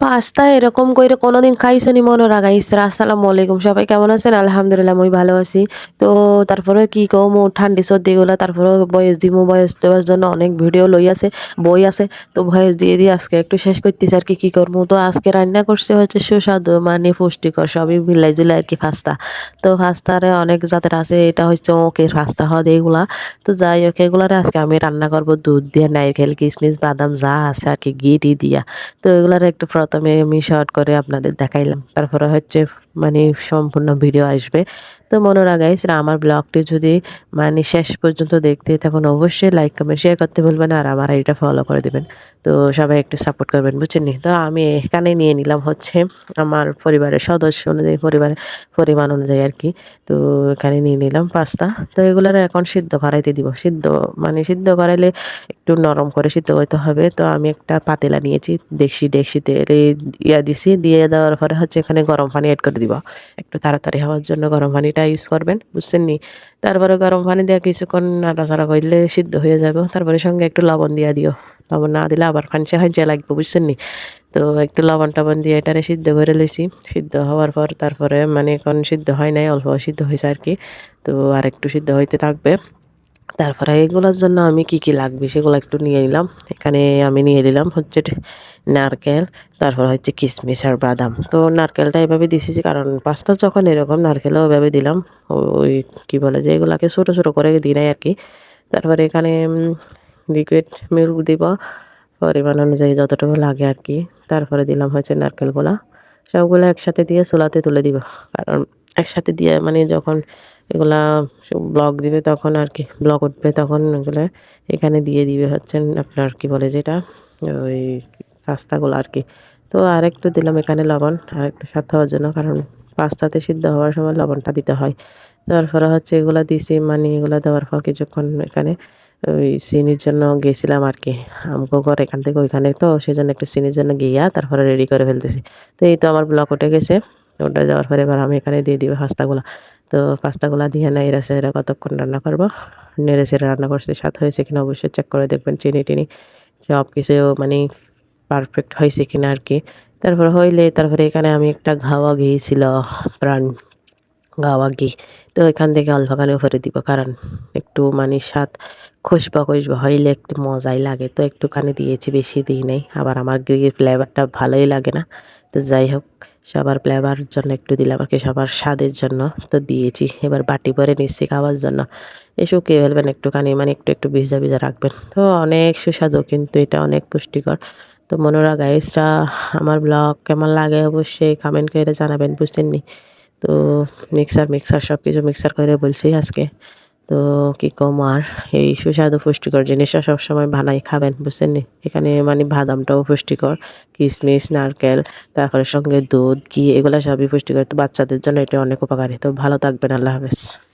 Pasta এরকম কইরে কোনোদিন খাইছনি মনোরা গাইসরা? আসসালামু আলাইকুম। সবাই কেমন আছেন? আলহামদুলিল্লাহ মুই ভালো আছি। তো তারপরে কি কমু ঠান্ডি সর্দি এগুলা তারপরেও ভয়েস দিমু। ভয়েস দেওয়ার জন্য অনেক ভিডিও বই আছে। তো ভয়েস দিয়ে আজকে একটু শেষ করতেছি আরকি কি করমু। তো আজকে রান্না করছি হচ্ছে সুস্বাদু মানে পুষ্টিকর সবই মিলাই ঝুলাই আরকি পাস্তা। তো পাস্তারে অনেক জাতের আছে। এটা হচ্ছে ওকের পাস্তা হয় এগুলা। তো যাই হোক এগুলারে আজকে আমি রান্না করব দুধ দিয়ে, নারকেল, কিশমিশ, বাদাম যা আছে আরকি ঘি-টি দিয়া। তো এগুলার একটু প্রথমে আমি শর্ট করে আপনাদের দেখাইলাম। তারপরে হচ্ছে মানে সম্পূর্ণ ভিডিও আসবে। তো মনোরা গাইসরা আমার ব্লগটি যদি মানে শেষ পর্যন্ত দেখতে থাকুন অবশ্যই লাইক, কমেন্ট, শেয়ার করতে ভুলবেন আর আমার এটা ফলো করে দিবেন। তো সবাই একটু সাপোর্ট করবেন বুঝছেন নি? তো আমি এখানে নিয়ে নিলাম হচ্ছে আমার পরিবারের সদস্য অনুযায়ী পরিবারের পরিমাণ অনুযায়ী আরকি। তো এখানে নিয়ে নিলাম পাস্তা। তো এগুলার এখন সিদ্ধ করাইতে দিব। সিদ্ধ করাইলে একটু নরম করে সিদ্ধ করতে হবে। তো আমি একটা পাতিলা নিয়েছি। ডেকচিতে দিছি। দিয়ে দেওয়ার পরে হচ্ছে এখানে গরম পানি এড করে দিব। একটু তাড়াতাড়ি হওয়ার জন্য গরম পানিটা ইউজ করবেন। বুঝছেন নি? তারপরে গরম পানি দিয়ে কিছুক্ষণ নাড়াচাড়া করলে সিদ্ধ হয়ে যাবে। তারপরে সঙ্গে একটু লবণ দিয়া দিও। লবণ না দিলে আবার খানচা লাগবে। বুঝছেন নি? তো একটু লবণ-টবণ দিয়ে এটারে সিদ্ধ করে লইছি। সিদ্ধ হওয়ার পর তারপরে মানে এখন সিদ্ধ হয় নাই, অল্প সিদ্ধ হইছে আরকি। তো আরেকটু সিদ্ধ হইতে থাকবে। তারপরে এগুলোর জন্য আমি কি লাগবে সেগুলো একটু নিয়ে নিলাম। এখানে আমি নিয়ে নিলাম হচ্ছে নারকেল, তারপর হচ্ছে কিশমিশ আর বাদাম। তো নারকেলটা এভাবে দিছি যে কারণ পাস্তা যখন এরকম নারকেলও এভাবে দিলাম। ওই কি বলে যে এগুলাকে ছোট, ছোট করে দিই নাই আরকি। তারপরে এখানে লিকুইড মিল্ক দিব পরিমাণ অনুযায়ী যতটুকু লাগে আরকি। তারপরে দিলাম হচ্ছে নারকেলগুলা। সবগুলা একসাথে দিয়ে চুলাতে তুলে দিব। কারণ একসাথে দিয়ে মানে যখন এগুলা ব্লক দিবে তখন আরকি ব্লক উঠবে তখন এগুলা এখানে দিয়ে দিবে হচ্ছেন আপনার কি বলে যেটা ওই পাস্তাগুলো আরকি। তো আরেকটু দিলাম এখানে লবণ আরেকটু স্বাদ হওয়ার জন্য কারণ পাস্তাতে সিদ্ধ হওয়ার সময় লবণটা দিতে হয়। তারপরে হচ্ছে এগুলা দিছি মানে এগুলা দেওয়ার পর কিছুক্ষণ এখানে ওই চিনির জন্য গেছিলাম আরকি। আমগো ঘর এখান থেকে ওইখানে তো সেজন্য একটু চিনির জন্য গিয়া তারপরে রেডি করে ফেলতেছি। তো এই তো আমার ব্লক উঠে গেছে। ওটা যাওয়ার পরে এবার আমি এখানে দিয়ে দিব পাস্তাগুলা। তো পাস্তাগুলা দিয়ে নেড়ে-চেড়ে কতক্ষণ রান্না করব। নেড়ে-চেড়ে রান্না করছি স্বাদ হয়েছে কিনা অবশ্যই চেক করে দেখবেন। চিনি-টিনি সবকিছু মানে পারফেক্ট হয়েছে কিনা আরকি। তারপরে এখানে আমি একটা ঘাওয়া ঘি ছিল প্রাণ গাওয়া ঘি। তো এখান থেকে অল্পখানি উপরে দিব। কারণ একটু মানে স্বাদ খুসবা হইলে একটু মজাই লাগে। তো একটুখানি দিয়েছি, বেশি দিই নাই। আবার আমার ঘির ফ্লেভারটা ভালোই লাগে না। তো যাই হোক সবার ফ্লেভারের জন্য একটু দিলাম আরকি, সবার স্বাদের জন্য তো দিয়েছি। এবার বাটি ভরে নিচ্ছি খাওয়ার জন্য। শুকিয়ে ফেলবেন একটুখানি মানে একটু ভিজা রাখবেন। তো অনেক সুস্বাদু কিন্তু এটা অনেক পুষ্টিকর। তো মনোরা গাইসরা আমার ব্লগ কেমন লাগে অবশ্যই কমেন্ট করে জানাবেন বুঝছেন নি? তো মিক্সার সবকিছু মিক্সার করে বলছি আজকে। তো কি কমু আর এই সুস্বাদু পুষ্টিকর জিনিসটা সবসময় বানাই খাবেন বুঝছেন নি? এখানে মানে বাদামটাও পুষ্টিকর, কিশমিশ, নারকেল, তারপরে সঙ্গে দুধ, ঘি এগুলা সবই পুষ্টিকর। তো বাচ্চাদের জন্য এটা অনেক উপকারী। তো ভালো থাকবেন। আল্লাহ হাফেজ।